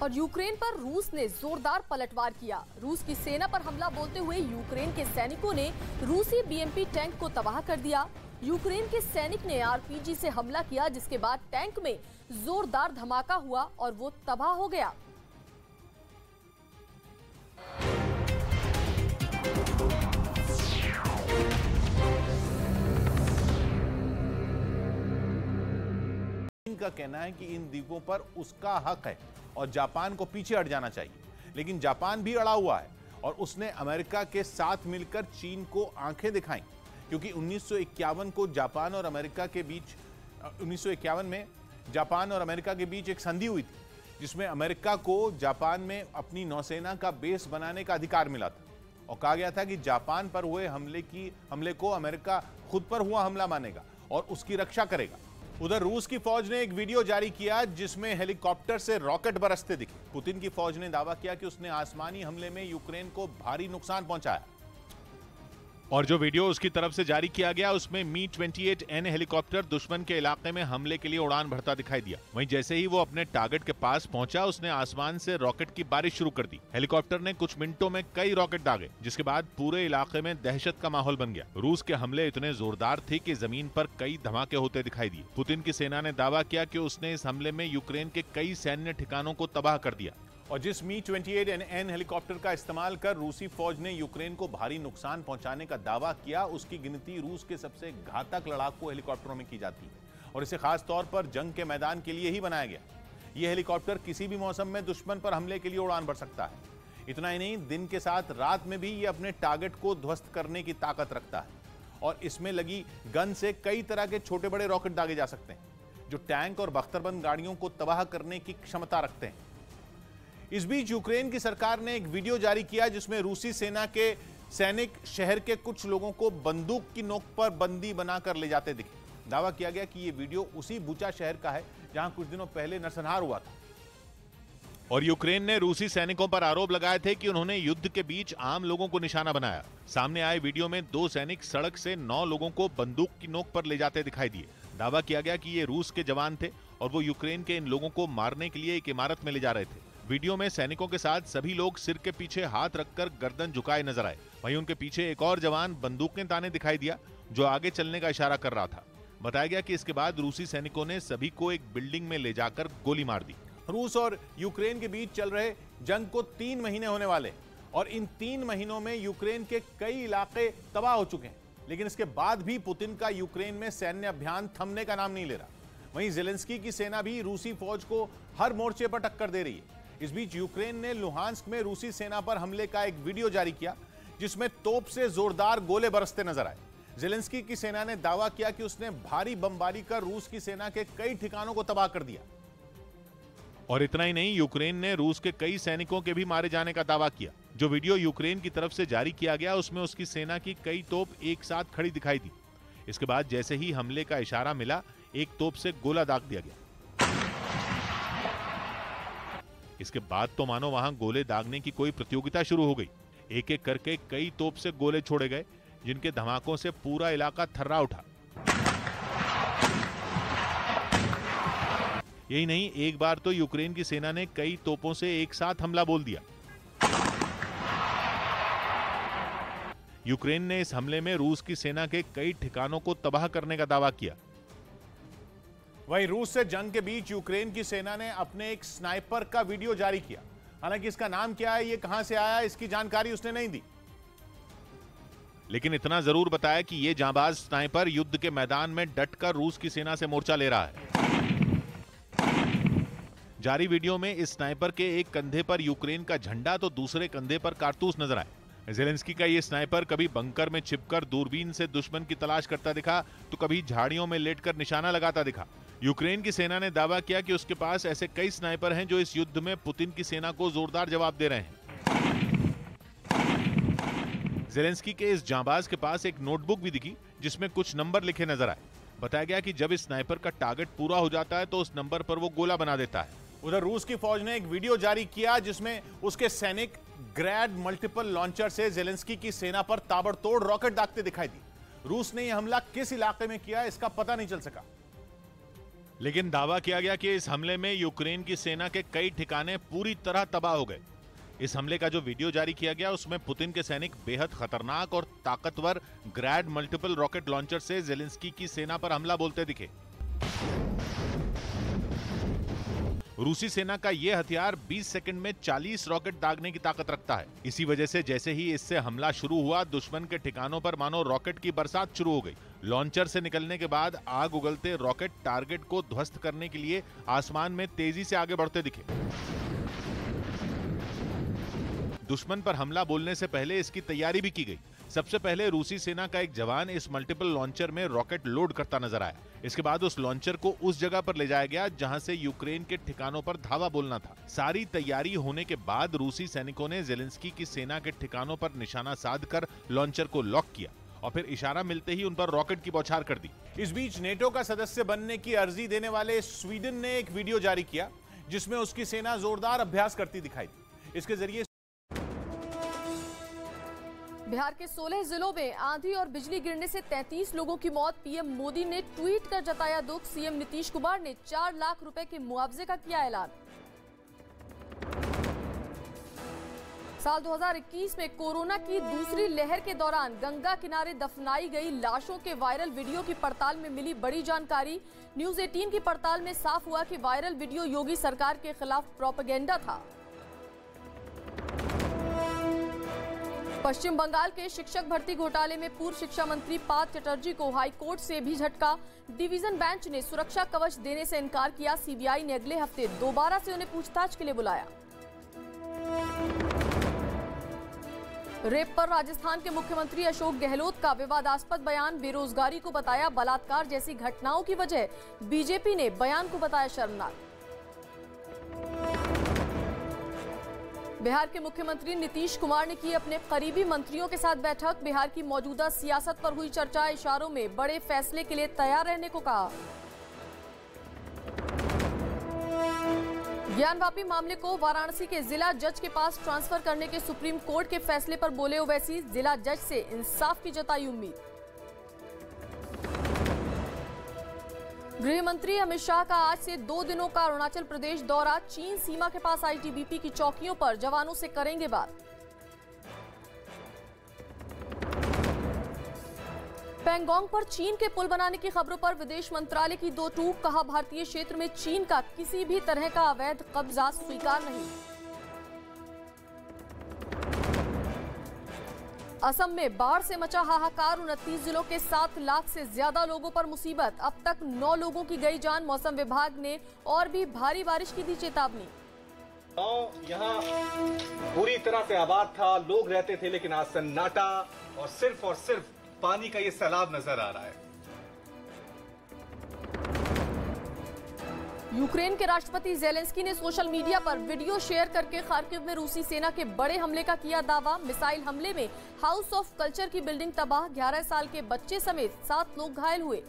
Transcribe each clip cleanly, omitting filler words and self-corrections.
और यूक्रेन पर रूस ने जोरदार पलटवार किया। रूस की सेना पर हमला बोलते हुए यूक्रेन के सैनिकों ने रूसी बीएमपी टैंक को तबाह कर दिया। यूक्रेन के सैनिक ने आरपीजी से हमला किया, जिसके बाद टैंक में जोरदार धमाका हुआ और वो तबाह हो गया। का कहना है कि इन द्वीपों पर उसका हक है और जापान को पीछे हट जाना चाहिए, लेकिन जापान भी अड़ा हुआ है और उसने अमेरिका के साथ मिलकर चीन को आंखें दिखाई, क्योंकि 1951 को जापान और अमेरिका के बीच 1951 में जापान और अमेरिका के बीच एक संधि हुई थी, जिसमें अमेरिका को जापान में अपनी नौसेना का बेस बनाने का अधिकार मिला था और कहा गया था कि जापान पर हुए हमले को अमेरिका खुद पर हुआ हमला मानेगा और उसकी रक्षा करेगा। उधर रूस की फौज ने एक वीडियो जारी किया जिसमें हेलीकॉप्टर से रॉकेट बरसते दिखे। पुतिन की फौज ने दावा किया कि उसने आसमानी हमले में यूक्रेन को भारी नुकसान पहुंचाया और जो वीडियो उसकी तरफ से जारी किया गया उसमें मी-28N हेलीकॉप्टर दुश्मन के इलाके में हमले के लिए उड़ान भरता दिखाई दिया। वहीं जैसे ही वो अपने टारगेट के पास पहुंचा, उसने आसमान से रॉकेट की बारिश शुरू कर दी। हेलीकॉप्टर ने कुछ मिनटों में कई रॉकेट दागे, जिसके बाद पूरे इलाके में दहशत का माहौल बन गया। रूस के हमले इतने जोरदार थे कि जमीन पर कई धमाके होते दिखाई दिए। पुतिन की सेना ने दावा किया कि उसने इस हमले में यूक्रेन के कई सैन्य ठिकानों को तबाह कर दिया और जिस मी-28N हेलीकॉप्टर का इस्तेमाल कर रूसी फौज ने यूक्रेन को भारी नुकसान पहुंचाने का दावा किया, उसकी गिनती रूस के सबसे घातक लड़ाकू हेलीकॉप्टरों में की जाती है और इसे खास तौर पर जंग के मैदान के लिए ही बनाया गया। यह हेलीकॉप्टर किसी भी मौसम में दुश्मन पर हमले के लिए उड़ान भर सकता है। इतना ही नहीं, दिन के साथ रात में भी ये अपने टारगेट को ध्वस्त करने की ताकत रखता है और इसमें लगी गन से कई तरह के छोटे बड़े रॉकेट दागे जा सकते हैं, जो टैंक और बख्तरबंद गाड़ियों को तबाह करने की क्षमता रखते हैं। इस बीच यूक्रेन की सरकार ने एक वीडियो जारी किया जिसमें रूसी सेना के सैनिक शहर के कुछ लोगों को बंदूक की नोक पर बंदी बनाकर ले जाते दिखे। दावा किया गया कि यह वीडियो उसी बुचा शहर का है जहां कुछ दिनों पहले नरसंहार हुआ था और यूक्रेन ने रूसी सैनिकों पर आरोप लगाए थे कि उन्होंने युद्ध के बीच आम लोगों को निशाना बनाया। सामने आए वीडियो में 2 सैनिक सड़क से 9 लोगों को बंदूक की नोक पर ले जाते दिखाई दिए। दावा किया गया कि ये रूस के जवान थे और वो यूक्रेन के इन लोगों को मारने के लिए एक इमारत में ले जा रहे थे। वीडियो में सैनिकों के साथ सभी लोग सिर के पीछे हाथ रखकर गर्दन झुकाए नजर आए। वहीं उनके पीछे एक और जवान बंदूकें ताने दिखाई दिया, जो आगे चलने का इशारा कर रहा था। बताया गया कि इसके बाद रूसी सैनिकों ने सभी को एक बिल्डिंग में ले जाकर गोली मार दी। रूस और यूक्रेन के बीच चल रहे जंग को 3 महीने होने वाले और इन 3 महीनों में यूक्रेन के कई इलाके तबाह हो चुके हैं, लेकिन इसके बाद भी पुतिन का यूक्रेन में सैन्य अभियान थमने का नाम नहीं ले रहा। वहीं ज़ेलेंस्की की सेना भी रूसी फौज को हर मोर्चे पर टक्कर दे रही है। इस बीच यूक्रेन ने लुहांस्क में रूसी सेना पर हमले का एक वीडियो जारी किया जिसमें तोप से जोरदार गोले बरसते नजर आए। ज़ेलेंस्की की सेना ने दावा किया कि उसने भारी बमबारी कर रूस की सेना के कई ठिकानों को तबाह कर दिया और इतना ही नहीं, यूक्रेन ने रूस के कई सैनिकों के भी मारे जाने का दावा किया। जो वीडियो यूक्रेन की तरफ से जारी किया गया उसमें उसकी सेना की कई तोप एक साथ खड़ी दिखाई दी। इसके बाद जैसे ही हमले का इशारा मिला, एक तोप से गोला दाग दिया गया। इसके बाद तो मानो वहां गोले दागने की कोई प्रतियोगिता शुरू हो गई। एक एक करके कई तोप से गोले छोड़े गए, जिनके धमाकों से पूरा इलाका थर्रा उठा। यही नहीं, एक बार तो यूक्रेन की सेना ने कई तोपों से एक साथ हमला बोल दिया। यूक्रेन ने इस हमले में रूस की सेना के कई ठिकानों को तबाह करने का दावा किया। वहीं रूस से जंग के बीच यूक्रेन की सेना ने अपने एक स्नाइपर का वीडियो जारी किया। हालांकि इसका नाम क्या है, ये कहां से आया, इसकी जानकारी उसने नहीं दी, लेकिन इतना जरूर बताया कि ये जांबाज स्नाइपर युद्ध के मैदान में डटकर रूस की सेना से मोर्चा ले रहा है। जारी वीडियो में इस स्नाइपर के एक कंधे पर यूक्रेन का झंडा तो दूसरे कंधे पर कारतूस नजर आए। ज़ेलेंस्की का ये स्नाइपर कभी बंकर में छिपकर दूरबीन से दुश्मन की तलाश करता दिखा, तो कभी झाड़ियों में लेटकर निशाना लगाता दिखा। यूक्रेन की सेना ने दावा किया कि उसके पास ऐसे कई स्नाइपर हैं जो इस युद्ध में पुतिन की सेना को जोरदार जवाब दे रहे हैं। ज़ेलेंस्की के इस जांबाज के पास एक नोटबुक भी दिखी जिसमें कुछ नंबर लिखे नजर आए। बताया गया कि जब इस स्नाइपर का टारगेट पूरा हो जाता है तो उस नंबर पर वो गोला बना देता है। उधर रूस की फौज ने एक वीडियो जारी किया जिसमें उसके सैनिक ग्रैड मल्टीपल लॉन्चर से ज़ेलेंस्की की सेना पर ताबड़तोड़ रॉकेट दागते दिखाई दी। रूस ने यह हमला किस इलाके में किया, इसका पता नहीं चल सका। लेकिन दावा किया गया कि इस हमले में यूक्रेन की सेना के कई ठिकाने पूरी तरह तबाह हो गए। इस हमले का जो वीडियो जारी किया गया उसमें पुतिन के सैनिक बेहद खतरनाक और ताकतवर ग्रैड मल्टीपल रॉकेट लॉन्चर से जेलेंस्की की सेना पर हमला बोलते दिखे। रूसी सेना का यह हथियार 20 सेकंड में 40 रॉकेट दागने की ताकत रखता है। इसी वजह से जैसे ही इससे हमला शुरू हुआ, दुश्मन के ठिकानों पर मानो रॉकेट की बरसात शुरू हो गई। लॉन्चर से निकलने के बाद आग उगलते रॉकेट टारगेट को ध्वस्त करने के लिए आसमान में तेजी से आगे बढ़ते दिखे। दुश्मन पर हमला बोलने से पहले इसकी तैयारी भी की गई। सबसे पहले रूसी सेना का एक जवान इस मल्टीपल लॉन्चर में रॉकेट लोड करता नजर आया। इसके बाद उस लॉन्चर को उस जगह पर ले जाया गया जहां से यूक्रेन के ठिकानों पर धावा बोलना था। सारी तैयारी होने के बाद रूसी सैनिकों ने जेलेंस्की की सेना के ठिकानों पर निशाना साधकर लॉन्चर को लॉक किया और फिर इशारा मिलते ही उन पर रॉकेट की बौछार कर दी। इस बीच नेटो का सदस्य बनने की अर्जी देने वाले स्वीडन ने एक वीडियो जारी किया जिसमें उसकी सेना जोरदार अभ्यास करती दिखाई दी। इसके जरिए बिहार के 16 जिलों में आंधी और बिजली गिरने से 33 लोगों की मौत। पीएम मोदी ने ट्वीट कर जताया दुख। सीएम नीतीश कुमार ने 4 लाख रुपए के मुआवजे का किया ऐलान। साल 2021 में कोरोना की दूसरी लहर के दौरान गंगा किनारे दफनाई गई लाशों के वायरल वीडियो की पड़ताल में मिली बड़ी जानकारी। न्यूज 18 की पड़ताल में साफ हुआ कि वायरल वीडियो योगी सरकार के खिलाफ प्रोपेगेंडा था। पश्चिम बंगाल के शिक्षक भर्ती घोटाले में पूर्व शिक्षा मंत्री पार्थ चटर्जी को हाईकोर्ट से भी झटका। डिवीजन बेंच ने सुरक्षा कवच देने से इनकार किया। सीबीआई ने अगले हफ्ते दोबारा से उन्हें पूछताछ के लिए बुलाया। रेप पर राजस्थान के मुख्यमंत्री अशोक गहलोत का विवादास्पद बयान। बेरोजगारी को बताया बलात्कार जैसी घटनाओं की वजह। बीजेपी ने बयान को बताया शर्मनाक। बिहार के मुख्यमंत्री नीतीश कुमार ने की अपने करीबी मंत्रियों के साथ बैठक। बिहार की मौजूदा सियासत पर हुई चर्चा। इशारों में बड़े फैसले के लिए तैयार रहने को कहा। ज्ञानवापी मामले को वाराणसी के जिला जज के पास ट्रांसफर करने के सुप्रीम कोर्ट के फैसले पर बोले ओवैसी। जिला जज से इंसाफ की जताई उम्मीद। गृह मंत्री अमित शाह का आज से 2 दिनों का अरुणाचल प्रदेश दौरा। चीन सीमा के पास आईटीबीपी की चौकियों पर जवानों से करेंगे बात। पैंगोंग पर चीन के पुल बनाने की खबरों पर विदेश मंत्रालय की 2 टूक। कहा भारतीय क्षेत्र में चीन का किसी भी तरह का अवैध कब्जा स्वीकार नहीं। असम में बाढ़ से मचा हाहाकार। 29 जिलों के 7 लाख से ज्यादा लोगों पर मुसीबत। अब तक 9 लोगों की गई जान। मौसम विभाग ने और भी भारी बारिश की दी चेतावनी। यहाँ पूरी तरह से आबाद था, लोग रहते थे, लेकिन आज सन्नाटा और सिर्फ पानी का ये सैलाब नजर आ रहा है। यूक्रेन के राष्ट्रपति जेलेंस्की ने सोशल मीडिया पर वीडियो शेयर करके खार्किव में रूसी सेना के बड़े हमले का किया दावा। मिसाइल हमले में हाउस ऑफ कल्चर की बिल्डिंग तबाह। 11 साल के बच्चे समेत 7 लोग घायल हुए।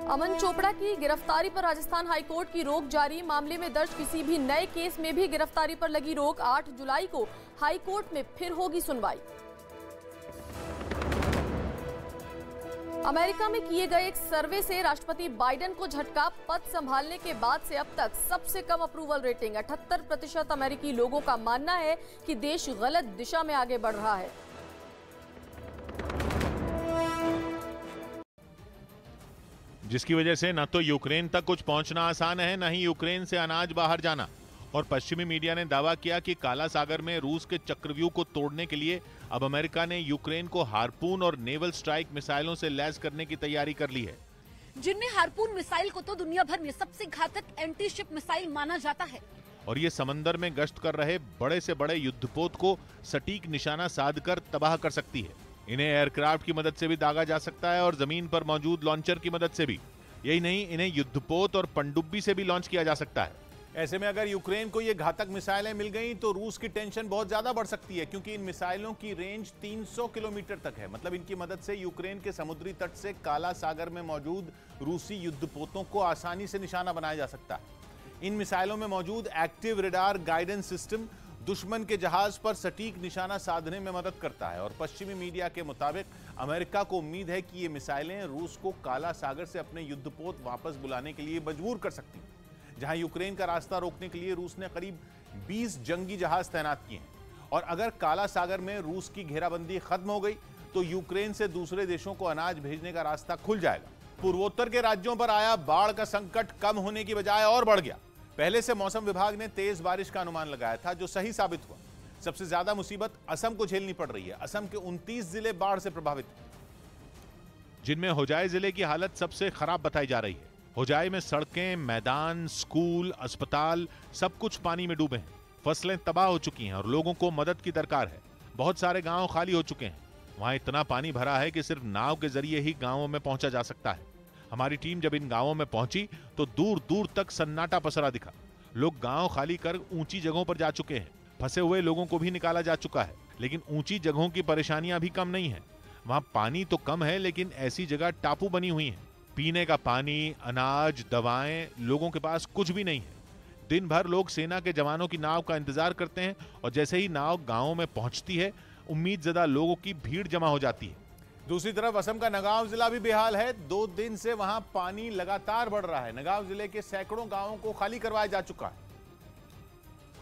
अमन चोपड़ा की गिरफ्तारी पर राजस्थान हाईकोर्ट की रोक जारी। मामले में दर्ज किसी भी नए केस में भी गिरफ्तारी पर लगी रोक। 8 जुलाई को हाईकोर्ट में फिर होगी सुनवाई। अमेरिका में किए गए एक सर्वे से राष्ट्रपति बाइडेन को झटका। पद संभालने के बाद से अब तक सबसे कम अप्रूवल रेटिंग। 78% अमेरिकी लोगों का मानना है कि देश गलत दिशा में आगे बढ़ रहा है। जिसकी वजह से न तो यूक्रेन तक कुछ पहुंचना आसान है, न ही यूक्रेन से अनाज बाहर जाना। और पश्चिमी मीडिया ने दावा किया कि काला सागर में रूस के चक्रव्यूह को तोड़ने के लिए अब अमेरिका ने यूक्रेन को हार्पून और नेवल स्ट्राइक मिसाइलों से लैस करने की तैयारी कर ली है, जिनमें हार्पून मिसाइल को तो दुनिया भर में सबसे घातक एंटी शिप मिसाइल माना जाता है। और ये समंदर में गश्त कर रहे बड़े से बड़े युद्धपोत को सटीक निशाना साधकर तबाह कर सकती है। इन्हें एयरक्राफ्ट की मदद से भी दागा जा सकता है और जमीन पर मौजूद लॉन्चर की मदद से भी। यही नहीं, इन्हें युद्धपोत और पनडुब्बी से भी लॉन्च किया जा सकता है। ऐसे में अगर यूक्रेन को ये घातक मिसाइलें मिल गई तो रूस की टेंशन बहुत ज्यादा बढ़ सकती है, क्योंकि इन मिसाइलों की रेंज 300 किलोमीटर तक है। मतलब इनकी मदद से यूक्रेन के समुद्री तट से काला सागर में मौजूद रूसी युद्धपोतों को आसानी से निशाना बनाया जा सकता है। इन मिसाइलों में मौजूद एक्टिव रडार गाइडेंस सिस्टम दुश्मन के जहाज पर सटीक निशाना साधने में मदद करता है और पश्चिमी मीडिया के मुताबिक अमेरिका को उम्मीद है कि ये मिसाइलें रूस को काला सागर से अपने युद्धपोत वापस बुलाने के लिए मजबूर कर सकती हैं। जहां यूक्रेन का रास्ता रोकने के लिए रूस ने करीब 20 जंगी जहाज तैनात किए हैं और अगर काला सागर में रूस की घेराबंदी खत्म हो गई तो यूक्रेन से दूसरे देशों को अनाज भेजने का रास्ता खुल जाएगा। पूर्वोत्तर के राज्यों पर आया बाढ़ का संकट कम होने की बजाय और बढ़ गया। पहले से मौसम विभाग ने तेज बारिश का अनुमान लगाया था, जो सही साबित हुआ। सबसे ज्यादा मुसीबत असम को झेलनी पड़ रही है। असम के 29 जिले बाढ़ से प्रभावित हैं, जिनमें होजाई जिले की हालत सबसे खराब बताई जा रही है। होजाई में सड़कें, मैदान, स्कूल, अस्पताल सब कुछ पानी में डूबे हैं। फसलें तबाह हो चुकी हैं और लोगों को मदद की दरकार है। बहुत सारे गांव खाली हो चुके हैं। वहां इतना पानी भरा है कि सिर्फ नाव के जरिए ही गांवों में पहुंचा जा सकता है। हमारी टीम जब इन गांवों में पहुंची तो दूर दूर तक सन्नाटा पसरा दिखा। लोग गांव खाली कर ऊंची जगहों पर जा चुके हैं। फंसे हुए लोगों को भी निकाला जा चुका है, लेकिन ऊंची जगहों की परेशानियां भी कम नहीं है। वहां पानी तो कम है, लेकिन ऐसी जगह टापू बनी हुई हैं। पीने का पानी, अनाज, दवाएं, लोगों के पास कुछ भी नहीं है। दिन भर लोग सेना के जवानों की नाव का इंतजार करते हैं और जैसे ही नाव गांवों में पहुंचती है, उम्मीदजदा लोगों की भीड़ जमा हो जाती है। दूसरी तरफ असम का नगांव जिला भी बेहाल है। 2 दिन से वहां पानी लगातार बढ़ रहा है। नगांव जिले के सैकड़ों गांवों को खाली करवाया जा चुका है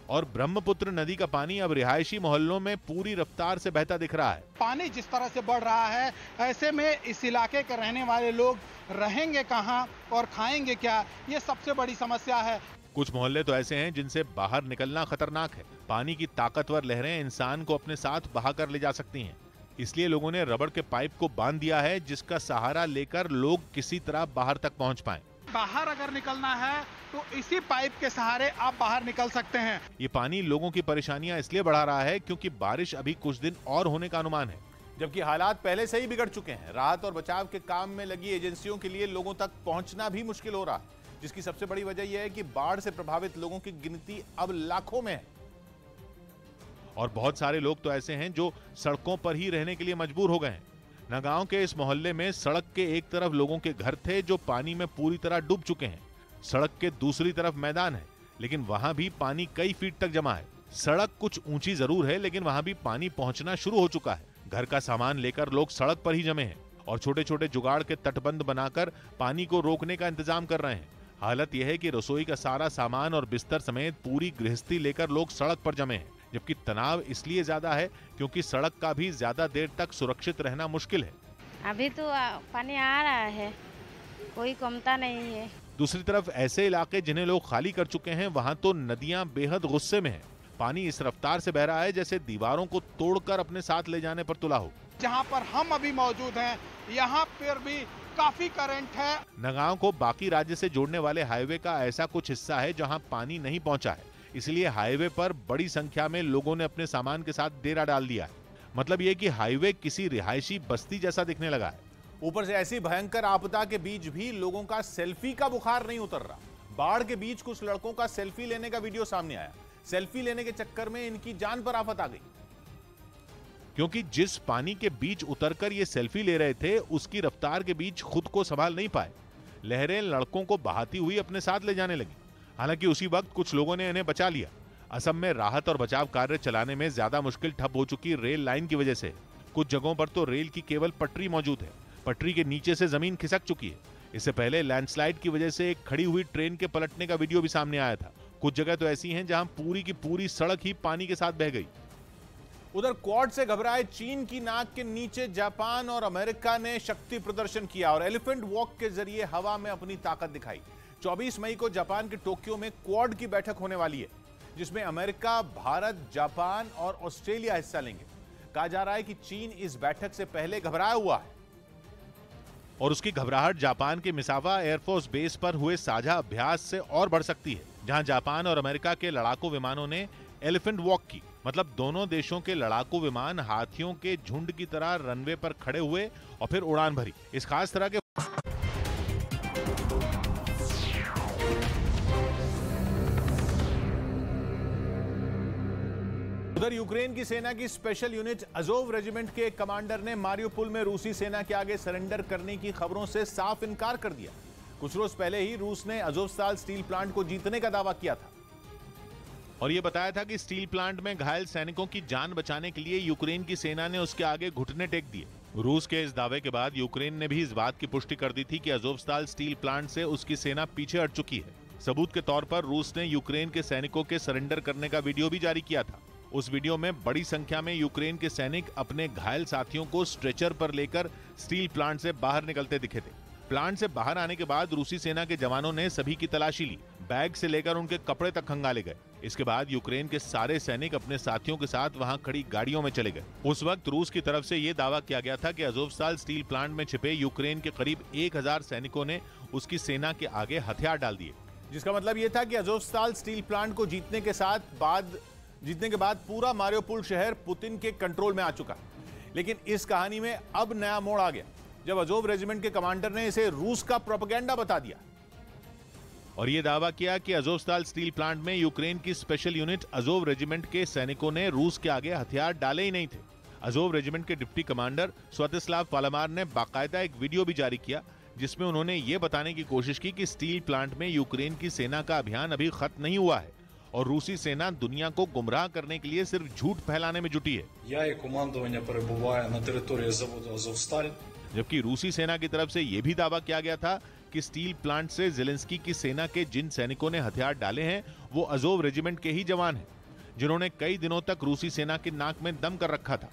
और ब्रह्मपुत्र नदी का पानी अब रिहायशी मोहल्लों में पूरी रफ्तार से बहता दिख रहा है। पानी जिस तरह से बढ़ रहा है, ऐसे में इस इलाके के रहने वाले लोग रहेंगे कहां और खाएंगे क्या, ये सबसे बड़ी समस्या है। कुछ मोहल्ले तो ऐसे हैं जिनसे बाहर निकलना खतरनाक है। पानी की ताकतवर लहरें इंसान को अपने साथ बहा कर ले जा सकती हैं। इसलिए लोगों ने रबड़ के पाइप को बांध दिया है, जिसका सहारा लेकर लोग किसी तरह बाहर तक पहुंच पाएं। बाहर अगर निकलना है तो इसी पाइप के सहारे आप बाहर निकल सकते हैं। ये पानी लोगों की परेशानियां इसलिए बढ़ा रहा है क्योंकि बारिश अभी कुछ दिन और होने का अनुमान है, जबकि हालात पहले से ही बिगड़ चुके हैं। राहत और बचाव के काम में लगी एजेंसियों के लिए लोगों तक पहुंचना भी मुश्किल हो रहा है, जिसकी सबसे बड़ी वजह यह है कि बाढ़ से प्रभावित लोगों की गिनती अब लाखों में है और बहुत सारे लोग तो ऐसे हैं जो सड़कों पर ही रहने के लिए मजबूर हो गए हैं। नगांव के इस मोहल्ले में सड़क के एक तरफ लोगों के घर थे जो पानी में पूरी तरह डूब चुके हैं। सड़क के दूसरी तरफ मैदान है, लेकिन वहां भी पानी कई फीट तक जमा है। सड़क कुछ ऊंची जरूर है, लेकिन वहां भी पानी पहुंचना शुरू हो चुका है। घर का सामान लेकर लोग सड़क पर ही जमे हैं और छोटे छोटे जुगाड़ के तटबंध बनाकर पानी को रोकने का इंतजाम कर रहे हैं। हालत यह है कि रसोई का सारा सामान और बिस्तर समेत पूरी गृहस्थी लेकर लोग सड़क पर जमे हैं, जबकि तनाव इसलिए ज्यादा है क्योंकि सड़क का भी ज्यादा देर तक सुरक्षित रहना मुश्किल है। अभी तो पानी आ रहा है, कोई कमता नहीं है। दूसरी तरफ ऐसे इलाके जिन्हें लोग खाली कर चुके हैं, वहां तो नदियां बेहद गुस्से में हैं। पानी इस रफ्तार से बह रहा है जैसे दीवारों को तोड़कर अपने साथ ले जाने पर तुला हो। जहां पर हम अभी मौजूद हैं, यहाँ पर भी काफी करंट है। नगांव को बाकी राज्य से जोड़ने वाले हाईवे का ऐसा कुछ हिस्सा है जहां पानी नहीं पहुंचा है, इसलिए हाईवे पर बड़ी संख्या में लोगों ने अपने सामान के साथ डेरा डाल दिया है। मतलब ये कि हाईवे किसी रिहायशी बस्ती जैसा दिखने लगा है। ऊपर से ऐसी भयंकर आपदा के बीच भी लोगों का सेल्फी का बुखार नहीं उतर रहा। बाढ़ के बीच कुछ लड़कों का सेल्फी लेने का वीडियो सामने आया। सेल्फी लेने के चक्कर में इनकी जान पर आफत आ गई, क्योंकि जिस पानी के बीच उतरकर ये सेल्फी ले रहे थे, उसकी रफ्तार के बीच खुद को संभाल नहीं पाए। लहरें लड़कों को बहाती हुई अपने साथ ले जाने लगी। हालांकि उसी वक्त कुछ लोगों ने इन्हें बचा लिया। असम में राहत और बचाव कार्य चलाने में ज्यादा मुश्किल ठप हो चुकी रेल लाइन की वजह से। कुछ जगहों पर तो रेल की केवल पटरी मौजूद है। पटरी के नीचे से जमीन खिसक चुकी है। इससे पहले लैंडस्लाइड की वजह से एक खड़ी हुई ट्रेन के पलटने का वीडियो भी सामने आया था। कुछ जगह तो ऐसी हैं जहां पूरी की पूरी सड़क ही पानी के साथ बह गई। उधर क्वाड से घबराए चीन की नाक के नीचे जापान और अमेरिका ने शक्ति प्रदर्शन किया और एलिफेंट वॉक के जरिए हवा में अपनी ताकत दिखाई। 24 मई को जापान के टोक्यो में क्वाड की बैठक होने वाली है, जिसमें अमेरिका, भारत, जापान और ऑस्ट्रेलिया हिस्सा लेंगे। कहा जा रहा है कि चीन इस बैठक से पहले घबराया हुआ है और उसकी घबराहट जापान के मिसावा एयरफोर्स बेस पर हुए साझा अभ्यास से और बढ़ सकती है, जहां जापान और अमेरिका के लड़ाकू विमानों ने एलिफेंट वॉक की। मतलब दोनों देशों के लड़ाकू विमान हाथियों के झुंड की तरह रनवे पर खड़े हुए और फिर उड़ान भरी। इस खास तरह के उधर यूक्रेन की सेना की स्पेशल यूनिट अजोव रेजिमेंट के कमांडर ने मारियोपोल में रूसी सेना के आगे सरेंडर करने की खबरों से साफ इनकार कर दिया। कुछ रोज पहले ही रूस ने अजोवस्ताल स्टील प्लांट को जीतने का दावा किया था। और ये बताया था कि स्टील प्लांट में घायल सैनिकों की जान बचाने के लिए यूक्रेन की सेना ने उसके आगे घुटने टेक दिए। रूस के इस दावे के बाद यूक्रेन ने भी इस बात की पुष्टि कर दी थी कि अज़ोवस्ताल स्टील प्लांट से उसकी सेना पीछे हट चुकी है। सबूत के तौर पर रूस ने यूक्रेन के सैनिकों के सरेंडर करने का वीडियो भी जारी किया था। उस वीडियो में बड़ी संख्या में यूक्रेन के सैनिक अपने घायल साथियों को स्ट्रेचर पर लेकर स्टील प्लांट से बाहर निकलते दिखे थे। प्लांट से बाहर आने के बाद रूसी सेना के जवानों ने सभी की तलाशी ली, बैग से लेकर उनके कपड़े तक खंगाले गए। इसके बाद यूक्रेन के सारे सैनिक अपने साथियों के साथ वहां खड़ी गाड़ियों में चले गए। उस वक्त रूस की तरफ से यह दावा किया गया था कि अज़ोवस्ताल स्टील प्लांट में छिपे यूक्रेन के करीब 1000 सैनिकों ने उसकी सेना के आगे हथियार डाल दिए, जिसका मतलब यह था कि अज़ोवस्ताल स्टील प्लांट को जीतने के बाद पूरा मारियोपोल शहर पुतिन के कंट्रोल में आ चुका। लेकिन इस कहानी में अब नया मोड़ आ गया जब अज़ोव रेजिमेंट के कमांडर ने इसे रूस का प्रोपेगेंडा बता दिया और यह दावा किया कि अज़ोवस्ताल स्टील प्लांट में यूक्रेन की स्पेशल यूनिट अज़ोव रेजिमेंट के सैनिकों ने रूस के आगे हथियार डाले ही नहीं थे। अज़ोव रेजिमेंट के डिप्टी कमांडर स्वातिस्लाव पालामार ने बाकायदा एक वीडियो भी जारी किया जिसमें उन्होंने ये बताने की कोशिश की कि स्टील प्लांट में यूक्रेन की सेना का अभियान अभी खत्म नहीं हुआ है और रूसी सेना दुनिया को गुमराह करने के लिए सिर्फ झूठ फैलाने में जुटी है। जबकि रूसी सेना की तरफ से यह भी दावा किया गया था कि स्टील प्लांट से ज़ेलेंस्की की सेना के जिन सैनिकों ने हथियार डाले हैं वो अज़ोव रेजिमेंट के ही जवान हैं, जिन्होंने कई दिनों तक रूसी सेना की नाक में दम कर रखा था,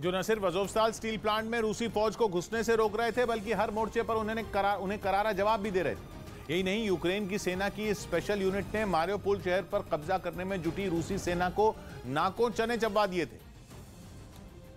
जो न सिर्फ अज़ोवस्ताल स्टील प्लांट में रूसी फौज को घुसने से रोक रहे थे बल्कि हर मोर्चे पर उन्हें करारा जवाब भी दे रहे थे। यही नहीं, यूक्रेन की सेना की स्पेशल यूनिट ने मारियोपोल शहर पर कब्जा करने में जुटी रूसी सेना को नाकों चने चबवा दिए थे,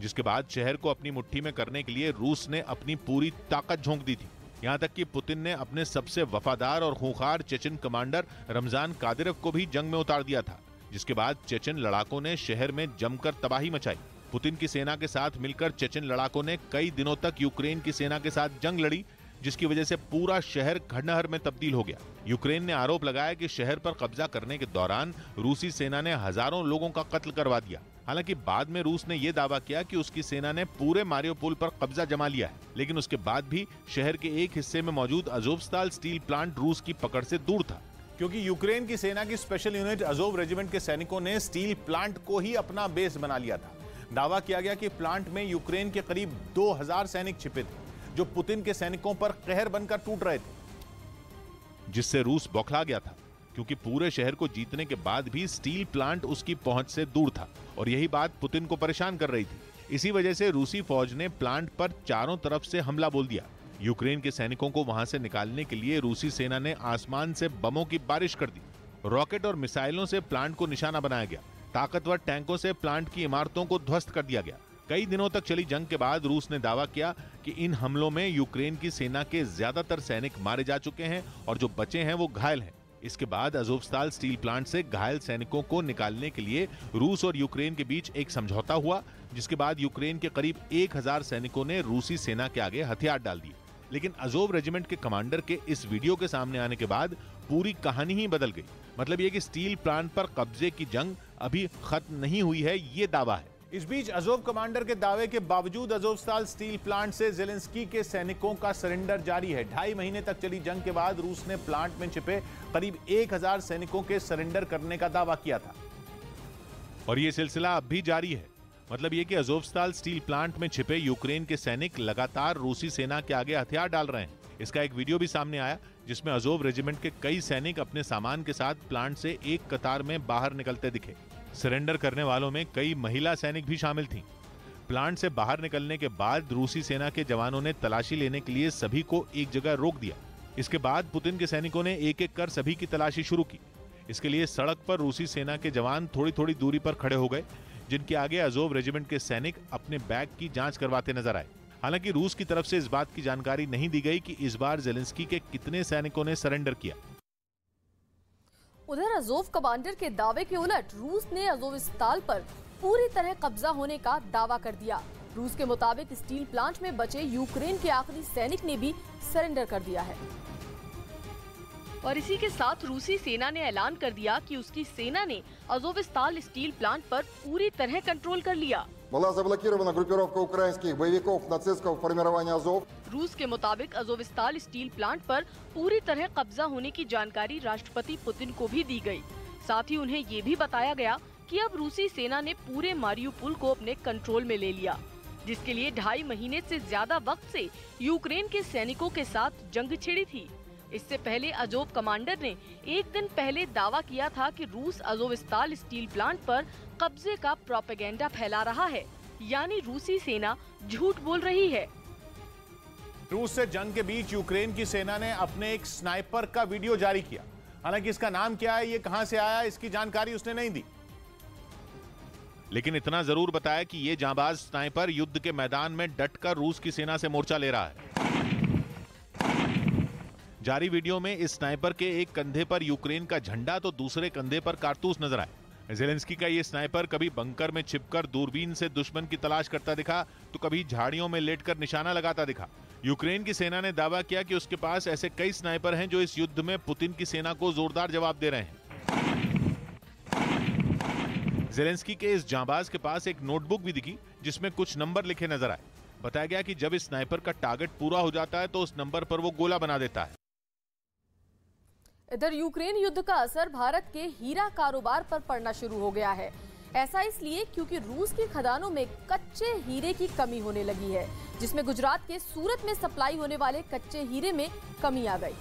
जिसके बाद शहर को अपनी मुट्ठी में करने के लिए रूस ने अपनी पूरी ताकत झोंक दी थी। यहां तक कि पुतिन ने अपने सबसे वफादार और खूंखार चेचन कमांडर रमजान कादिरोव को भी जंग में उतार दिया था, जिसके बाद चेचन लड़ाकों ने शहर में जमकर तबाही मचाई। पुतिन की सेना के साथ मिलकर चेचन लड़ाकों ने कई दिनों तक यूक्रेन की सेना के साथ जंग लड़ी, जिसकी वजह से पूरा शहर खंडहर में तब्दील हो गया। यूक्रेन ने आरोप लगाया कि शहर पर कब्जा करने के दौरान रूसी सेना ने हजारों लोगों का कत्ल करवा दिया। हालांकि बाद में रूस ने यह दावा किया कि उसकी सेना ने पूरे मारियोपोल पर कब्जा जमा लिया है, लेकिन उसके बाद भी शहर के एक हिस्से में मौजूद अज़ोवस्ताल स्टील प्लांट रूस की पकड़ से दूर था, क्योंकि यूक्रेन की सेना की स्पेशल यूनिट अज़ोव रेजिमेंट के सैनिकों ने स्टील प्लांट को ही अपना बेस बना लिया था। दावा किया गया कि प्लांट में यूक्रेन के करीब 2000 सैनिक छिपे थे, जो पुतिन के सैनिकों पर कहर बनकर टूट रहे थे, जिससे रूस बौखला गया था, क्योंकि पूरे शहर को जीतने के बाद भी स्टील प्लांट उसकी पहुंच से दूर था और यही बात पुतिन को परेशान कर रही थी। इसी वजह से रूसी फौज ने प्लांट पर चारों तरफ से हमला बोल दिया। यूक्रेन के सैनिकों को वहां से निकालने के लिए रूसी सेना ने आसमान से बमों की बारिश कर दी। रॉकेट और मिसाइलों से प्लांट को निशाना बनाया गया। ताकतवर टैंकों से प्लांट की इमारतों को ध्वस्त कर दिया गया। कई दिनों तक चली जंग के बाद रूस ने दावा किया कि इन हमलों में यूक्रेन की सेना के ज्यादातर सैनिक मारे जा चुके हैं और जो बचे हैं वो घायल हैं। इसके बाद अज़ोवस्ताल स्टील प्लांट से घायल सैनिकों को निकालने के लिए रूस और यूक्रेन के बीच एक समझौता हुआ, जिसके बाद यूक्रेन के करीब 1000 सैनिकों ने रूसी सेना के आगे हथियार डाल दिए। लेकिन अज़ोव रेजिमेंट के कमांडर के इस वीडियो के सामने आने के बाद पूरी कहानी ही बदल गई। मतलब ये कि स्टील प्लांट पर कब्जे की जंग अभी खत्म नहीं हुई है, ये दावा है। इस बीच अज़ोव कमांडर के दावे के बावजूद अज़ोवस्ताल स्टील प्लांट से ज़ेलेंस्की के सैनिकों का सरेंडर जारी है। 2.5 महीने तक चली जंग के बाद रूस ने प्लांट में छिपे करीब 1000 सैनिकों के सरेंडर करने का दावा किया था और ये सिलसिला अब भी जारी है। मतलब ये कि अज़ोवस्ताल स्टील प्लांट में छिपे यूक्रेन के सैनिक लगातार रूसी सेना के आगे हथियार डाल रहे हैं। इसका एक वीडियो भी सामने आया जिसमें अज़ोव रेजिमेंट के कई सैनिक अपने सामान के साथ प्लांट से एक कतार में बाहर निकलते दिखे। सरेंडर करने वालों में कई महिला सैनिक भी शामिल थीं। प्लांट से बाहर निकलने के बाद रूसी सेना के जवानों ने तलाशी लेने के लिए सभी को एक जगह रोक दिया। इसके बाद पुतिन के सैनिकों ने एक एक कर सभी की तलाशी शुरू की। इसके लिए सड़क पर रूसी सेना के जवान थोड़ी थोड़ी दूरी पर खड़े हो गए, जिनके आगे अज़ोव रेजिमेंट के सैनिक अपने बैग की जांच करवाते नजर आए। हालांकि रूस की तरफ से इस बात की जानकारी नहीं दी गई कि इस बार ज़ेलेंस्की के कितने सैनिकों ने सरेंडर किया। उधर अज़ोव कमांडर के दावे के उलट रूस ने अज़ोवस्ताल पर पूरी तरह कब्जा होने का दावा कर दिया। रूस के मुताबिक स्टील प्लांट में बचे यूक्रेन के आखिरी सैनिक ने भी सरेंडर कर दिया है और इसी के साथ रूसी सेना ने ऐलान कर दिया कि उसकी सेना ने अज़ोवस्ताल स्टील प्लांट पर पूरी तरह कंट्रोल कर लिया। Была заблокирована группировка украинских боевиков нацистского формирования Азов. रूस के मुताबिक अज़ोवस्ताल स्टील प्लांट पर पूरी तरह कब्जा होने की जानकारी राष्ट्रपति पुतिन को भी दी गई। साथ ही उन्हें ये भी बताया गया कि अब रूसी सेना ने पूरे मारियुपोल को अपने कंट्रोल में ले लिया, जिसके लिए 2.5 महीने से ज्यादा वक्त से यूक्रेन के सैनिकों के साथ जंग छिड़ी थी। इससे पहले अजोव कमांडर ने एक दिन पहले दावा किया था कि रूस अजोवस्ताल स्टील प्लांट पर कब्जे का प्रोपेगेंडा फैला रहा है, यानी रूसी सेना झूठ बोल रही है। रूस से जंग के बीच यूक्रेन की सेना ने अपने एक स्नाइपर का वीडियो जारी किया। हालांकि इसका नाम क्या है, ये कहां से आया, इसकी जानकारी उसने नहीं दी, लेकिन इतना जरूर बताया कि ये जांबाज स्नाइपर युद्ध के मैदान में डटकर रूस की सेना से मोर्चा ले रहा है। जारी वीडियो में इस स्नाइपर के एक कंधे पर यूक्रेन का झंडा तो दूसरे कंधे पर कारतूस नजर आए। जेलेंस्की का ये स्नाइपर कभी बंकर में छिपकर दूरबीन से दुश्मन की तलाश करता दिखा, तो कभी झाड़ियों में लेटकर निशाना लगाता दिखा। यूक्रेन की सेना ने दावा किया कि उसके पास ऐसे कई स्नाइपर हैं जो इस युद्ध में पुतिन की सेना को जोरदार जवाब दे रहे हैं। जेलेंस्की के इस जांबाज के पास एक नोटबुक भी दिखी जिसमें कुछ नंबर लिखे नजर आए। बताया गया कि जब इस स्नाइपर का टारगेट पूरा हो जाता है तो उस नंबर पर वो गोला बना देता है। इधर यूक्रेन युद्ध का असर भारत के हीरा कारोबार पर पड़ना शुरू हो गया है। ऐसा इसलिए क्योंकि रूस की खदानों में कच्चे हीरे की कमी होने लगी है, जिसमें गुजरात के सूरत में सप्लाई होने वाले कच्चे हीरे में कमी आ गई,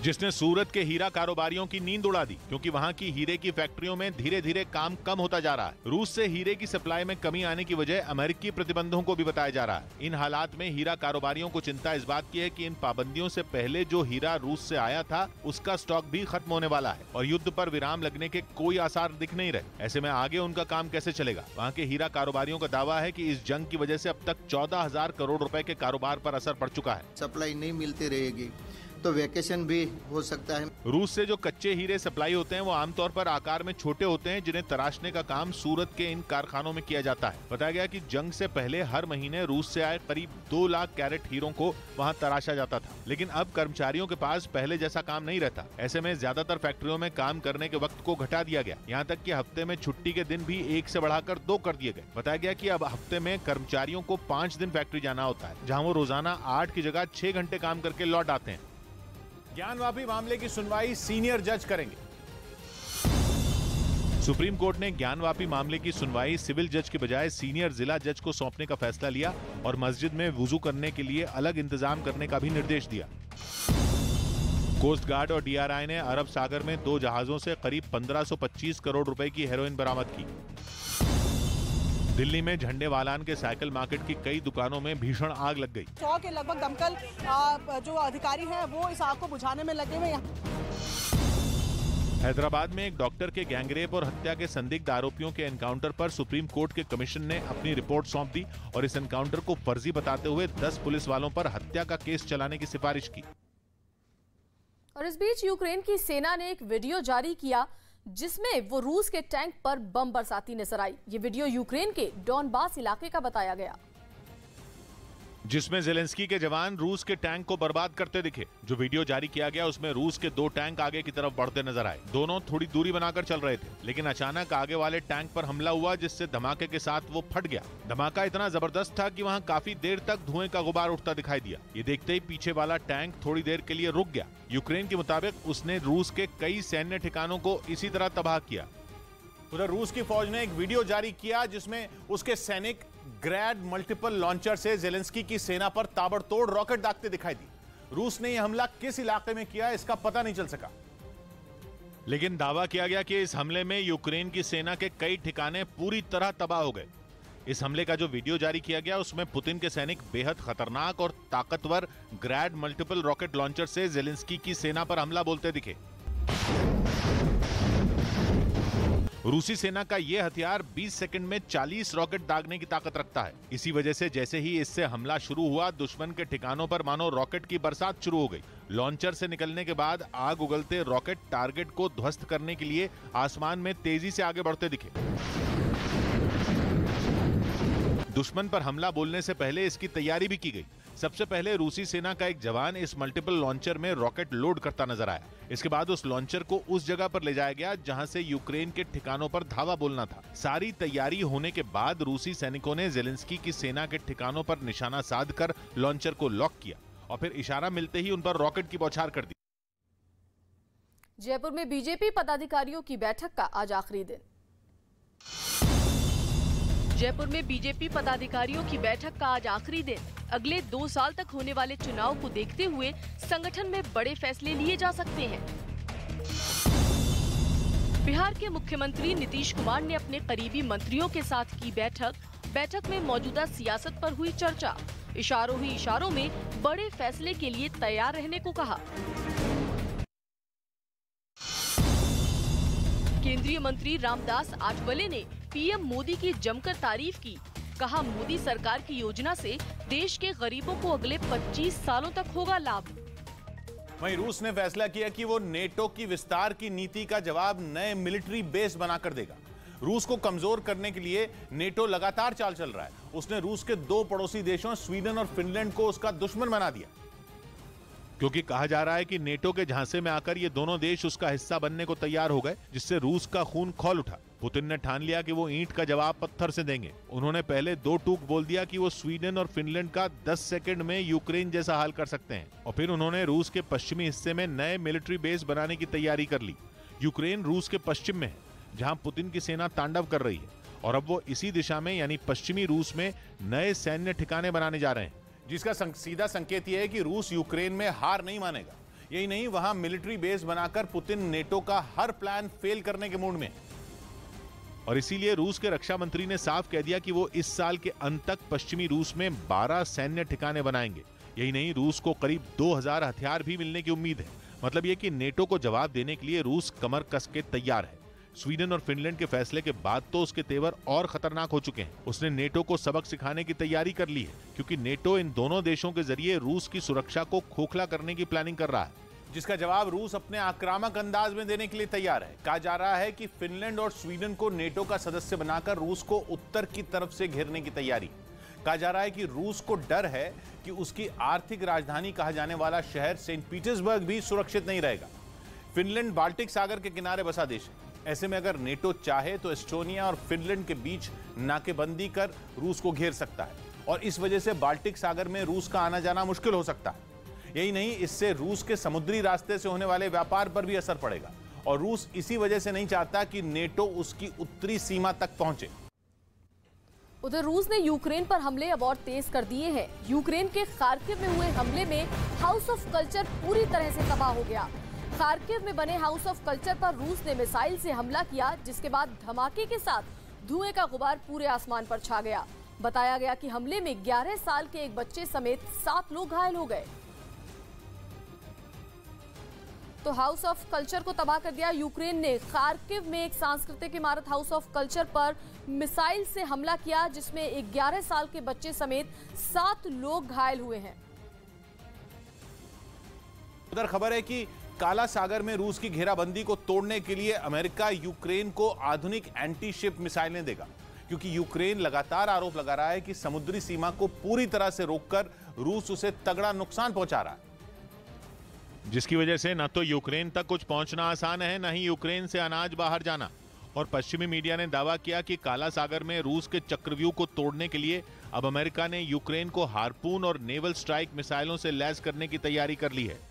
जिसने सूरत के हीरा कारोबारियों की नींद उड़ा दी, क्योंकि वहां की हीरे की फैक्ट्रियों में धीरे धीरे काम कम होता जा रहा है। रूस से हीरे की सप्लाई में कमी आने की वजह अमेरिकी प्रतिबंधों को भी बताया जा रहा है। इन हालात में हीरा कारोबारियों को चिंता इस बात की है कि इन पाबंदियों से पहले जो हीरा रूस से आया था उसका स्टॉक भी खत्म होने वाला है और युद्ध पर विराम लगने के कोई आसार दिख नहीं रहे। ऐसे में आगे उनका काम कैसे चलेगा? वहाँ के हीरा कारोबारियों का दावा है कि इस जंग की वजह से अब तक 14,000 करोड़ रुपए के कारोबार पर असर पड़ चुका है। सप्लाई नहीं मिलती रहेगी तो वैकेशन भी हो सकता है। रूस से जो कच्चे हीरे सप्लाई होते हैं वो आमतौर पर आकार में छोटे होते हैं, जिन्हें तराशने का काम सूरत के इन कारखानों में किया जाता है। बताया गया कि जंग से पहले हर महीने रूस से आए करीब 2 लाख कैरेट हीरों को वहां तराशा जाता था, लेकिन अब कर्मचारियों के पास पहले जैसा काम नहीं रहता। ऐसे में ज्यादातर फैक्ट्रियों में काम करने के वक्त को घटा दिया गया, यहाँ तक कि हफ्ते में छुट्टी के दिन भी 1 से बढ़ाकर 2 कर दिए गए। बताया गया कि अब हफ्ते में कर्मचारियों को 5 दिन फैक्ट्री जाना होता है, जहाँ वो रोजाना 8 की जगह 6 घंटे काम करके लौट आते हैं। ज्ञानवापी मामले की सुनवाई सीनियर जज करेंगे। सुप्रीम कोर्ट ने ज्ञानवापी मामले की सुनवाई सिविल जज के बजाय सीनियर जिला जज को सौंपने का फैसला लिया और मस्जिद में वुजू करने के लिए अलग इंतजाम करने का भी निर्देश दिया। कोस्ट गार्ड और डीआरआई ने अरब सागर में 2 जहाजों से करीब 1525 करोड़ रुपए की हेरोइन बरामद की। दिल्ली में झंडेवालान के साइकिल मार्केट की कई दुकानों में भीषण आग लग गई। 100 के लगभग दमकल जो अधिकारी हैं वो इस आग को बुझाने में लगे हुए हैं। हैदराबाद में एक डॉक्टर के गैंगरेप और हत्या के संदिग्ध आरोपियों के एनकाउंटर पर सुप्रीम कोर्ट के कमीशन ने अपनी रिपोर्ट सौंप दी और इस एनकाउंटर को फर्जी बताते हुए 10 पुलिस वालों पर हत्या का केस चलाने की सिफारिश की। और इस बीच यूक्रेन की सेना ने एक वीडियो जारी किया जिसमें वो रूस के टैंक पर बम बरसाती नजर आई। ये वीडियो यूक्रेन के डॉनबास इलाके का बताया गया, जिसमें जेलेंस्की के जवान रूस के टैंक को बर्बाद करते दिखे। जो वीडियो जारी किया गया उसमें रूस के 2 टैंक आगे की तरफ बढ़ते नजर आए। दोनों थोड़ी दूरी बनाकर चल रहे थे, लेकिन अचानक आगे वाले टैंक पर हमला हुआ, जिससे धमाके के साथ वो फट गया। धमाका इतना जबरदस्त था कि वहां काफी देर तक धुएं का गुबार उठता दिखाई दिया। ये देखते ही पीछे वाला टैंक थोड़ी देर के लिए रुक गया। यूक्रेन के मुताबिक उसने रूस के कई सैन्य ठिकानों को इसी तरह तबाह किया। उधर रूस की फौज ने एक वीडियो जारी किया जिसमें उसके सैनिक ग्रैड मल्टीपल लॉन्चर से जेलेंस्की की सेना पर ताबड़तोड़ रॉकेट दागते दिखाई दी। रूस ने यह हमला किस इलाके में किया इसका पता नहीं चल सका, लेकिन दावा किया गया कि इस हमले में यूक्रेन की सेना के कई ठिकाने पूरी तरह तबाह हो गए। इस हमले का जो वीडियो जारी किया गया उसमें पुतिन के सैनिक बेहद खतरनाक और ताकतवर ग्रैड मल्टीपल रॉकेट लॉन्चर से जेलेंस्की की सेना पर हमला बोलते दिखे। रूसी सेना का यह हथियार 20 सेकंड में 40 रॉकेट दागने की ताकत रखता है। इसी वजह से जैसे ही इससे हमला शुरू हुआ, दुश्मन के ठिकानों पर मानो रॉकेट की बरसात शुरू हो गई। लॉन्चर से निकलने के बाद आग उगलते रॉकेट टारगेट को ध्वस्त करने के लिए आसमान में तेजी से आगे बढ़ते दिखे। दुश्मन पर हमला बोलने से पहले इसकी तैयारी भी की गई। सबसे पहले रूसी सेना का एक जवान इस मल्टीपल लॉन्चर में रॉकेट लोड करता नजर आया। इसके बाद उस लॉन्चर को उस जगह पर ले जाया गया जहां से यूक्रेन के ठिकानों पर धावा बोलना था। सारी तैयारी होने के बाद रूसी सैनिकों ने जेलेंस्की की सेना के ठिकानों पर निशाना साधकर लॉन्चर को लॉक किया और फिर इशारा मिलते ही उन पर रॉकेट की बौछार कर दी। जयपुर में बीजेपी पदाधिकारियों की बैठक का आज आखिरी दिन। जयपुर में बीजेपी पदाधिकारियों की बैठक का आज आखिरी दिन। अगले 2 साल तक होने वाले चुनाव को देखते हुए संगठन में बड़े फैसले लिए जा सकते हैं। बिहार के मुख्यमंत्री नीतीश कुमार ने अपने करीबी मंत्रियों के साथ की बैठक में मौजूदा सियासत पर हुई चर्चा। इशारों ही इशारों में बड़े फैसले के लिए तैयार रहने को कहा। केंद्रीय मंत्री रामदास आठवले ने पीएम मोदी की जमकर तारीफ की। कहा, मोदी सरकार की योजना से देश के गरीबों को अगले 25 सालों तक होगा लाभ। वहीं रूस ने फैसला किया कि वो नेटो की विस्तार की नीति का जवाब नए मिलिट्री बेस बनाकर देगा। रूस को कमजोर करने के लिए नेटो लगातार चाल चल रहा है। उसने रूस के 2 पड़ोसी देशों स्वीडन और फिनलैंड को उसका दुश्मन बना दिया, क्योंकि कहा जा रहा है कि नेटो के झांसे में आकर ये दोनों देश उसका हिस्सा बनने को तैयार हो गए, जिससे रूस का खून खौल उठा। पुतिन ने ठान लिया कि वो ईंट का जवाब पत्थर से देंगे। उन्होंने पहले 2 टूक बोल दिया कि वो स्वीडन और फिनलैंड का 10 सेकंड में यूक्रेन जैसा हाल कर सकते हैं, और फिर उन्होंने रूस के पश्चिमी हिस्से में नए मिलिट्री बेस बनाने की तैयारी कर ली। यूक्रेन रूस के पश्चिम में है, जहां पुतिन की सेना तांडव कर रही है, और अब वो इसी दिशा में यानी पश्चिमी रूस में नए सैन्य ठिकाने बनाने जा रहे हैं, जिसका सीधा संकेत यह है कि रूस यूक्रेन में हार नहीं मानेगा। यही नहीं, वहां मिलिट्री बेस बनाकर पुतिन नेटो का हर प्लान फेल करने के मूड में है। और इसीलिए रूस के रक्षा मंत्री ने साफ कह दिया कि वो इस साल के अंत तक पश्चिमी रूस में 12 सैन्य ठिकाने बनाएंगे। यही नहीं, रूस को करीब 2000 हथियार भी मिलने की उम्मीद है। मतलब ये कि नेटो को जवाब देने के लिए रूस कमर कस के तैयार है। स्वीडन और फिनलैंड के फैसले के बाद तो उसके तेवर और खतरनाक हो चुके हैं। उसने नेटो को सबक सिखाने की तैयारी कर ली है, क्योंकि नेटो इन दोनों देशों के जरिए रूस की सुरक्षा को खोखला करने की प्लानिंग कर रहा है, जिसका जवाब रूस अपने आक्रामक अंदाज में देने के लिए तैयार है। कहा जा रहा है कि फिनलैंड और स्वीडन को नेटो का सदस्य बनाकर रूस को उत्तर की तरफ से घेरने की तैयारी। कहा जा रहा है कि रूस को डर है कि उसकी आर्थिक राजधानी कहा जाने वाला शहर सेंट पीटर्सबर्ग भी सुरक्षित नहीं रहेगा। फिनलैंड बाल्टिक सागर के किनारे बसा देश है। ऐसे में अगर नेटो चाहे तो एस्टोनिया और फिनलैंड के बीच नाकेबंदी कर रूस को घेर सकता है, और इस वजह से बाल्टिक सागर में रूस का आना जाना मुश्किल हो सकता है। यही नहीं, इससे रूस के समुद्री रास्ते से होने वाले व्यापार पर भी असर पड़ेगा, और रूस इसी वजह से नहीं चाहता कि नेटो उसकी उत्तरी सीमा तक पहुंचे। उधर रूस ने यूक्रेन पर हमले अब और तेज कर दिए हैं। यूक्रेन के खार्किव में हुए हमले में हाउस ऑफ कल्चर पूरी तरह से तबाह हो गया। खार्किव में बने हाउस ऑफ कल्चर पर रूस ने मिसाइल से हमला किया, जिसके बाद धमाके के साथ धुएं का गुबार पूरे आसमान पर छा गया। बताया गया कि हमले में 11 साल के एक बच्चे समेत 7 लोग घायल हो गए। तो हाउस ऑफ कल्चर को तबाह कर दिया। यूक्रेन ने खार्किव में एक सांस्कृतिक इमारत हाउस ऑफ कल्चर पर मिसाइल से हमला किया, जिसमें एक 11 साल के बच्चे समेत 7 लोग घायल हुए हैं। उधर खबर है कि काला सागर में रूस की घेराबंदी को तोड़ने के लिए अमेरिका यूक्रेन को आधुनिक एंटी शिप मिसाइलें देगा, क्योंकि यूक्रेन लगातार आरोप लगा रहा है कि समुद्री सीमा को पूरी तरह से रोककर रूस उसे तगड़ा नुकसान पहुंचा रहा है, जिसकी वजह से न तो यूक्रेन तक कुछ पहुंचना आसान है, न ही यूक्रेन से अनाज बाहर जाना। और पश्चिमी मीडिया ने दावा किया कि काला सागर में रूस के चक्रव्यूह को तोड़ने के लिए अब अमेरिका ने यूक्रेन को हार्पून और नेवल स्ट्राइक मिसाइलों से लैस करने की तैयारी कर ली है,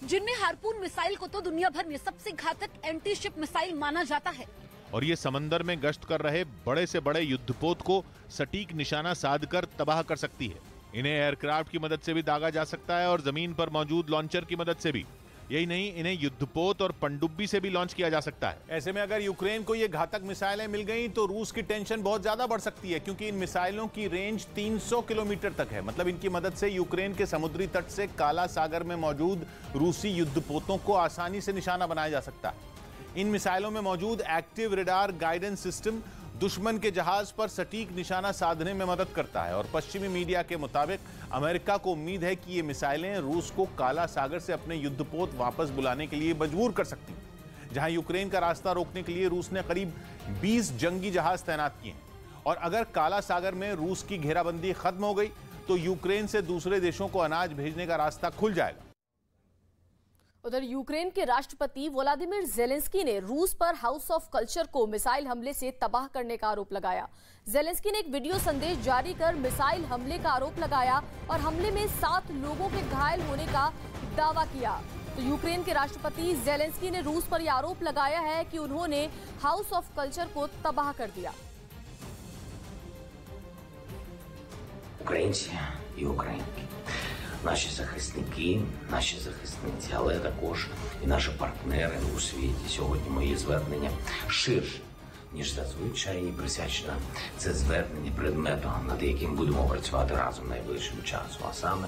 जिनमें हार्पून मिसाइल को तो दुनिया भर में सबसे घातक एंटी शिप मिसाइल माना जाता है। और ये समंदर में गश्त कर रहे बड़े से बड़े युद्धपोत को सटीक निशाना साधकर तबाह कर सकती है। इन्हें एयरक्राफ्ट की मदद से भी दागा जा सकता है और जमीन पर मौजूद लॉन्चर की मदद से भी। यही नहीं, इन्हें युद्धपोत और पनडुब्बी से भी लॉन्च किया जा सकता है। ऐसे में अगर यूक्रेन को ये घातक मिसाइलें मिल गई तो रूस की टेंशन बहुत ज्यादा बढ़ सकती है, क्योंकि इन मिसाइलों की रेंज 300 किलोमीटर तक है। मतलब इनकी मदद से यूक्रेन के समुद्री तट से काला सागर में मौजूद रूसी युद्धपोतों को आसानी से निशाना बनाया जा सकता है। इन मिसाइलों में मौजूद एक्टिव रेडार गाइडेंस सिस्टम दुश्मन के जहाज पर सटीक निशाना साधने में मदद करता है, और पश्चिमी मीडिया के मुताबिक अमेरिका को उम्मीद है कि ये मिसाइलें रूस को काला सागर से अपने युद्धपोत वापस बुलाने के लिए मजबूर कर सकती हैं, जहां यूक्रेन का रास्ता रोकने के लिए रूस ने करीब 20 जंगी जहाज तैनात किए हैं। और अगर काला सागर में रूस की घेराबंदी खत्म हो गई तो यूक्रेन से दूसरे देशों को अनाज भेजने का रास्ता खुल जाएगा। उधर यूक्रेन के राष्ट्रपति व्लादिमीर ज़ेलेंस्की ने रूस पर हाउस ऑफ कल्चर को मिसाइल हमले से तबाह करने का आरोप लगाया। ज़ेलेंस्की ने एक वीडियो संदेश जारी कर मिसाइल हमले का आरोप लगाया और हमले में 7 लोगों के घायल होने का दावा किया। तो यूक्रेन के राष्ट्रपति ज़ेलेंस्की ने रूस पर यह आरोप लगाया है कि उन्होंने हाउस ऑफ कल्चर को तबाह कर दिया। Українці і українки, наші захисниці, але також і наші партнери у світі. Сьогодні мої звернення ширше, ніж зазвичай, і присвячено це звернення предмету, над яким будемо працювати разом найближчим часом, а саме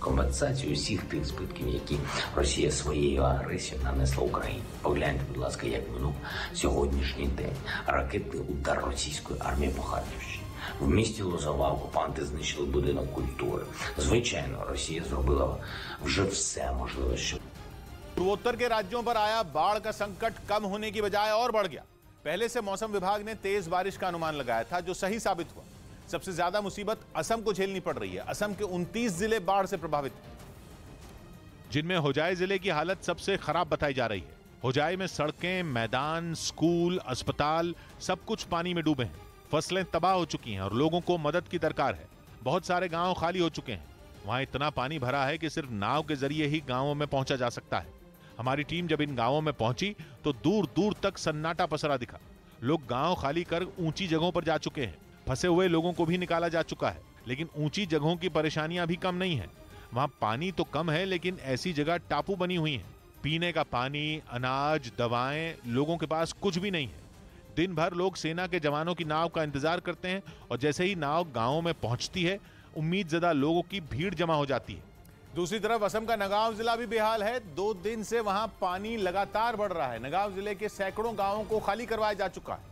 компенсацію усіх тих збитків, які Росія своєю агресією нанесла Україні. Погляньте, будь ласка, як минув сьогоднішній день ракетний удар російської армії по Харківщині. В місті Лозова окупанти знищили будинок культури. Звичайно, Росія зробила вже все можливе, щоб पूर्वोत्तर के राज्यों पर आया बाढ़ का संकट कम होने की बजाय और बढ़ गया। पहले से मौसम विभाग ने तेज बारिश का अनुमान लगाया था, जो सही साबित हुआ। सबसे ज्यादा मुसीबत असम को झेलनी पड़ रही है। असम के 29 जिले बाढ़ से प्रभावित हैं, जिनमें होजाई जिले की हालत सबसे खराब बताई जा रही है। होजाई में सड़कें, मैदान, स्कूल, अस्पताल सब कुछ पानी में डूबे हैं। फसलें तबाह हो चुकी हैं और लोगों को मदद की दरकार है। बहुत सारे गांव खाली हो चुके हैं। वहां इतना पानी भरा है कि सिर्फ नाव के जरिए ही गांवों में पहुंचा जा सकता है। हमारी टीम जब इन गांवों में पहुंची तो दूर दूर तक सन्नाटा पसरा दिखा। लोग गांव खाली कर ऊंची जगहों पर जा चुके हैं। फंसे हुए लोगों को भी निकाला जा चुका है, लेकिन ऊंची जगहों की परेशानियां भी कम नहीं है। वहां पानी तो कम है, लेकिन ऐसी जगह टापू बनी हुई है। पीने का पानी, अनाज, दवाएं, लोगों के पास कुछ भी नहीं है। दिन भर लोग सेना के जवानों की नाव का इंतजार करते हैं और जैसे ही नाव गांवों में पहुंचती है, उम्मीदजदा लोगों की भीड़ जमा हो जाती है। दूसरी तरफ असम का नगांव जिला भी बेहाल है। 2 दिन से वहां पानी लगातार बढ़ रहा है। नगांव जिले के सैकड़ों गांवों को खाली करवाया जा चुका है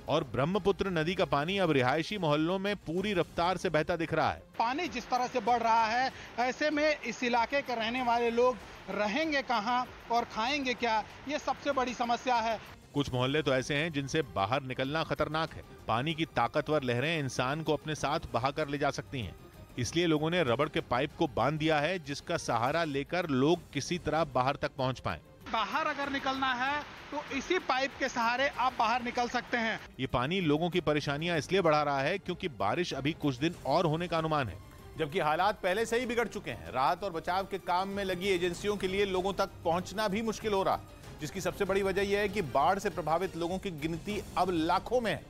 और ब्रह्मपुत्र नदी का पानी अब रिहायशी मोहल्लों में पूरी रफ्तार से बहता दिख रहा है। पानी जिस तरह से बढ़ रहा है, ऐसे में इस इलाके के रहने वाले लोग रहेंगे कहां और खाएंगे क्या, ये सबसे बड़ी समस्या है। कुछ मोहल्ले तो ऐसे हैं जिनसे बाहर निकलना खतरनाक है। पानी की ताकतवर लहरें इंसान को अपने साथ बहाकर ले जा सकती हैं। इसलिए लोगों ने रबड़ के पाइप को बांध दिया है, जिसका सहारा लेकर लोग किसी तरह बाहर तक पहुंच पाएं। बाहर अगर निकलना है तो इसी पाइप के सहारे आप बाहर निकल सकते हैं। ये पानी लोगों की परेशानियां इसलिए बढ़ा रहा है क्योंकि बारिश अभी कुछ दिन और होने का अनुमान है, जबकि हालात पहले से ही बिगड़ चुके हैं। राहत और बचाव के काम में लगी एजेंसियों के लिए लोगों तक पहुंचना भी मुश्किल हो रहा है, जिसकी सबसे बड़ी वजह यह है कि बाढ़ से प्रभावित लोगों की गिनती अब लाखों में है।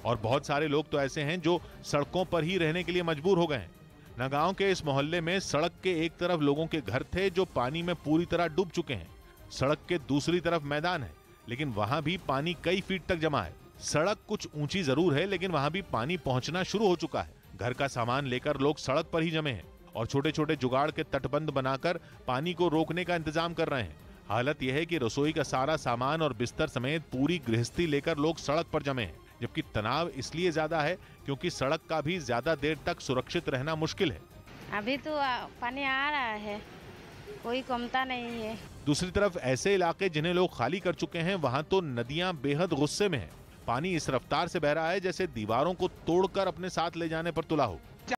और बहुत सारे लोग तो ऐसे हैं जो सड़कों पर ही रहने के लिए मजबूर हो गए हैं। नगांव के इस मोहल्ले में सड़क के एक तरफ लोगों के घर थे जो पानी में पूरी तरह डूब चुके हैं। सड़क के दूसरी तरफ मैदान है, लेकिन वहां भी पानी कई फीट तक जमा है। सड़क कुछ ऊंची जरूर है, लेकिन वहां भी पानी पहुंचना शुरू हो चुका है। घर का सामान लेकर लोग सड़क पर ही जमे हैं और छोटे छोटे जुगाड़ के तटबंध बनाकर पानी को रोकने का इंतजाम कर रहे हैं। हालत यह है कि रसोई का सारा सामान और बिस्तर समेत पूरी गृहस्थी लेकर लोग सड़क पर जमे हैं, जबकि तनाव इसलिए ज्यादा है क्योंकि सड़क का भी ज्यादा देर तक सुरक्षित रहना मुश्किल है। अभी तो पानी आ रहा है, कोई कमता नहीं है। दूसरी तरफ ऐसे इलाके जिन्हें लोग खाली कर चुके हैं, वहां तो नदियां बेहद गुस्से में हैं। पानी इस रफ्तार से बह रहा है जैसे दीवारों को तोड़कर अपने साथ ले जाने पर तुला हो।